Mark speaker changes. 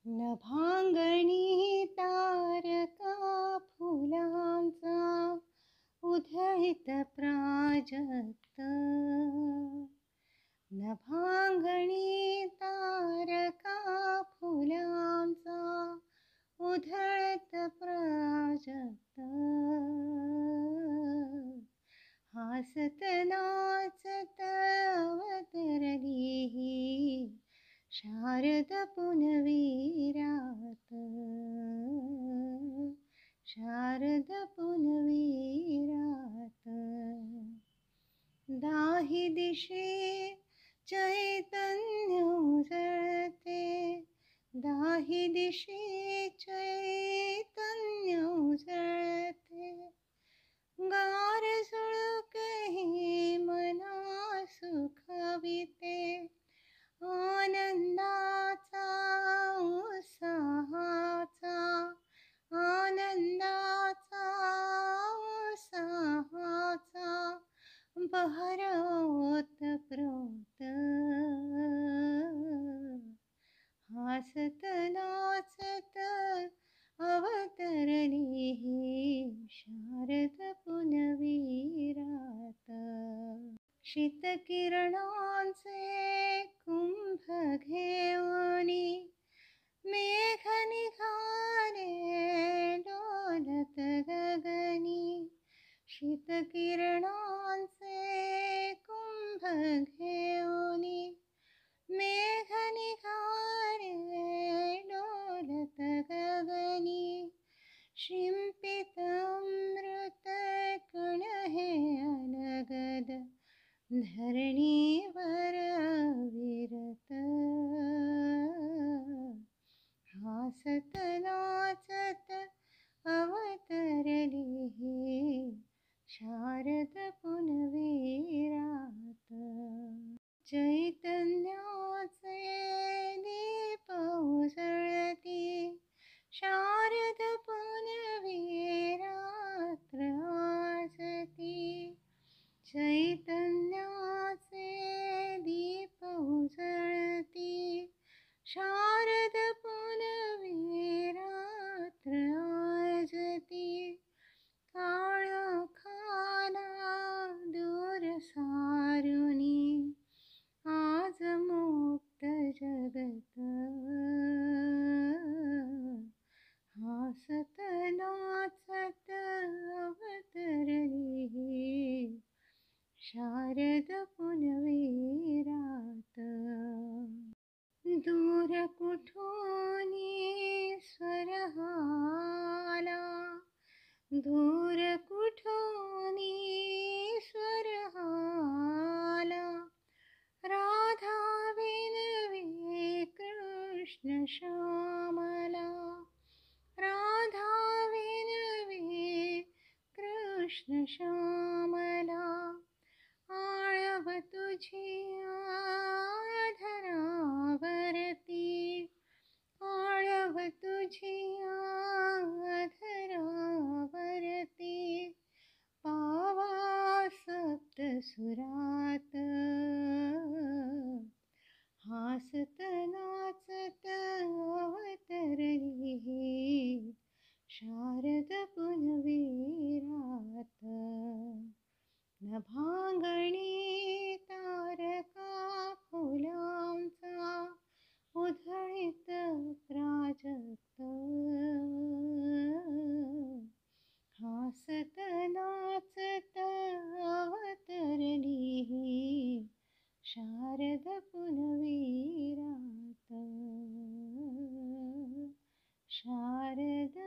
Speaker 1: नभांगणी तारका फुलांचा उधळीत प्राजक्त. नभांगणी तारका फुलांचा उधळीत प्राजक्त. हासत नाचत अवतरली ही शारद पुनवी रात. शारद पुनवी रात. दाही दिशे चैतन्य उजळते. दाही दिशे चैतन्य उजळते. गार झुळकेही मना सुखविते. आनंदाचा उत्साहाचा आनंदाचा उत्साहाचा बहर ओतप्रोत. हासत नाचत अवतरली ही शारद पुनवी रात. शीतकिरणांचे कुंभ घेऊनी मेघ निघाले डोलत गगनी. शीतकिरणांचे कुंभ घेऊनी मेघ निघाले डोलत गगनी. शिंपित अमृत कण हे अलगद धरणीवर विरत. हासत नाचत अवतरली ही शारद पुनवी रात. चैतन्याचे दीप उजळती शारद पुनवी रात्र आजती. चैतन्याचे दीप उजळती शारद पुनवी रात्र आजती. काळोखाला दूर सारुनी आज मुक्त जगत. हासत नाचत अवतरली ही शारद पुनवी रात. दूर कुठूनी स्वर आला. दूर कुठूनी स्वर आला. राधा विनवी कृष्ण श्यामला. राधा विनवी कृष्ण श्यामला. आळव तुझी आधरावरती. आळव तुझी आधरावरती. पावा सप्त सुरात. हासत नाचत अवतरली ही शारद पुनवी रात. नभांगणी तारका फुलांचा उधळीत प्राजक्त. हासत नाचत अवतरली ही शारद पुनवी रात. शारद